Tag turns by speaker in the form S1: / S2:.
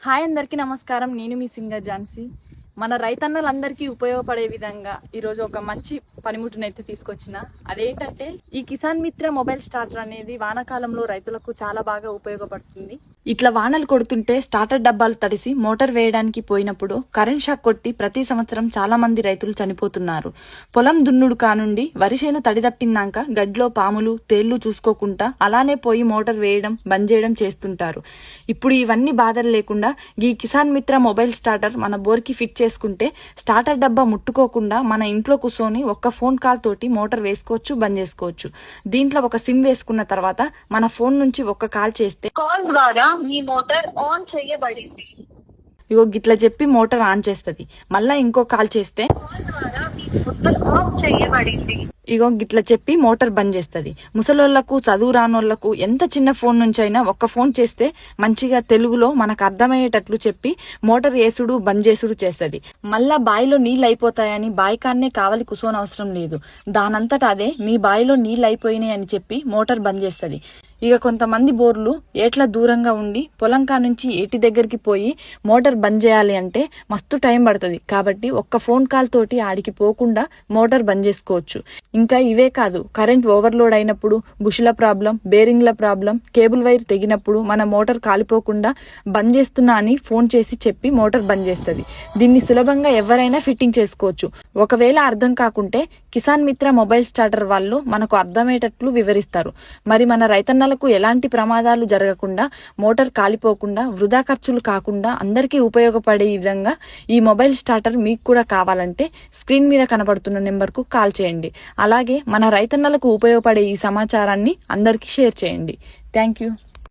S1: Hi అందరికీ నమస్కారం. నేను మీ సింగర్ ఝాన్సీ. మన రైతన్నలందరికీ ఉపయోగపడే విధంగా ఈరోజు ఒక మంచి పనిముట్టునైతే తీసుకొచ్చిన. అదేంటంటే ఈ కిసాన్ మిత్ర మొబైల్ స్టార్టర్ అనేది వానాకాలంలో రైతులకు చాలా బాగా ఉపయోగపడుతుంది. ఇట్లా వానలు కొడుతుంటే స్టార్టర్ డబ్బాలు తడిసి మోటార్ వేయడానికి పోయినప్పుడు కరెంట్ షాక్ కొట్టి ప్రతి సంవత్సరం చాలా మంది రైతులు చనిపోతున్నారు. పొలం దున్నుడు కానుండి వరిసేను తడి తప్పిందాక గడ్లో పాములు తేళ్లు చూసుకోకుండా అలానే పోయి మోటార్ వేయడం బంద్ చేయడం చేస్తుంటారు. ఇప్పుడు ఇవన్నీ బాధలు లేకుండా ఈ కిసాన్ మిత్ర మొబైల్ స్టార్టర్ మన బోర్కి ఫిట్ చేసుకుంటే స్టార్టర్ డబ్బా ముట్టుకోకుండా మన ఇంట్లో కూర్చొని ఒక్క ఫోన్ కాల్ తోటి మోటార్ వేసుకోవచ్చు, బంద్ చేసుకోవచ్చు. దీంట్లో ఒక సిమ్ వేసుకున్న తర్వాత మన ఫోన్ నుంచి ఒక్క కాల్ చేస్తే
S2: కాల్ ద్వారా మీ మోటార్ ఆన్ చేయబడింది.
S1: ఇగో గిట్లా చెప్పి మోటార్ ఆన్ చేస్తుంది. మళ్ళా ఇంకో కాల్ చేస్తే
S2: కాల్ ద్వారా మీ మోటార్ ఆఫ్ చేయబడింది.
S1: ఇగో గిట్లా చెప్పి మోటార్ బంద్ చేస్తుంది. ముసలోళ్లకు చదువు రానోళ్లకు ఎంత చిన్న ఫోన్ నుంచి అయినా ఒక్క ఫోన్ చేస్తే మంచిగా తెలుగులో మనకు అర్థమయ్యేటట్లు చెప్పి మోటార్ వేసుడు బంద్ చేసుడు చేస్తుంది. మళ్ళా బాయిలో నీళ్ళు అయిపోతాయని బాయికాన్నే కావాలి కుసోనవసరం లేదు. దానంతట అదే మీ బాయిలో నీళ్ళు అయిపోయినాయి అని చెప్పి మోటార్ బంద్ చేస్తుంది. ఇక కొంతమంది బోర్లు ఏట్ల దూరంగా ఉండి పొలంకా నుంచి ఏటి దగ్గరికి పోయి మోటార్ బంద్ చేయాలి అంటే మస్తు టైం పడుతుంది. కాబట్టి ఒక్క ఫోన్ కాల్ తోటి ఆడికి పోకుండా మోటార్ బంద్ చేసుకోవచ్చు. ఇంకా ఇవే కాదు, కరెంట్ ఓవర్లోడ్ అయినప్పుడు బుషుల ప్రాబ్లం, బేరింగ్ల ప్రాబ్లం, కేబుల్ వైర్ తెగినప్పుడు మన మోటార్ కాలిపోకుండా బంద్ చేస్తున్నా అని ఫోన్ చేసి చెప్పి మోటార్ బంద్ చేస్తుంది. దీన్ని సులభంగా ఎవరైనా ఫిట్టింగ్ చేసుకోవచ్చు. ఒకవేళ అర్థం కాకుంటే కిసాన్ మిత్ర మొబైల్ స్టార్టర్ వాళ్ళు మనకు అర్థమయ్యేటట్లు వివరిస్తారు. మరి మన రైతన్నలకు ఎలాంటి ప్రమాదాలు జరగకుండా, మోటార్ కాలిపోకుండా, వృధా ఖర్చులు కాకుండా అందరికీ ఉపయోగపడే విధంగా ఈ మొబైల్ స్టార్టర్ మీకు కూడా కావాలంటే స్క్రీన్ మీద కనబడుతున్న నెంబర్కు కాల్ చేయండి. అలాగే మన రైతన్నలకు ఉపయోగపడే ఈ సమాచారాన్ని అందరికీ షేర్ చేయండి. Thank you.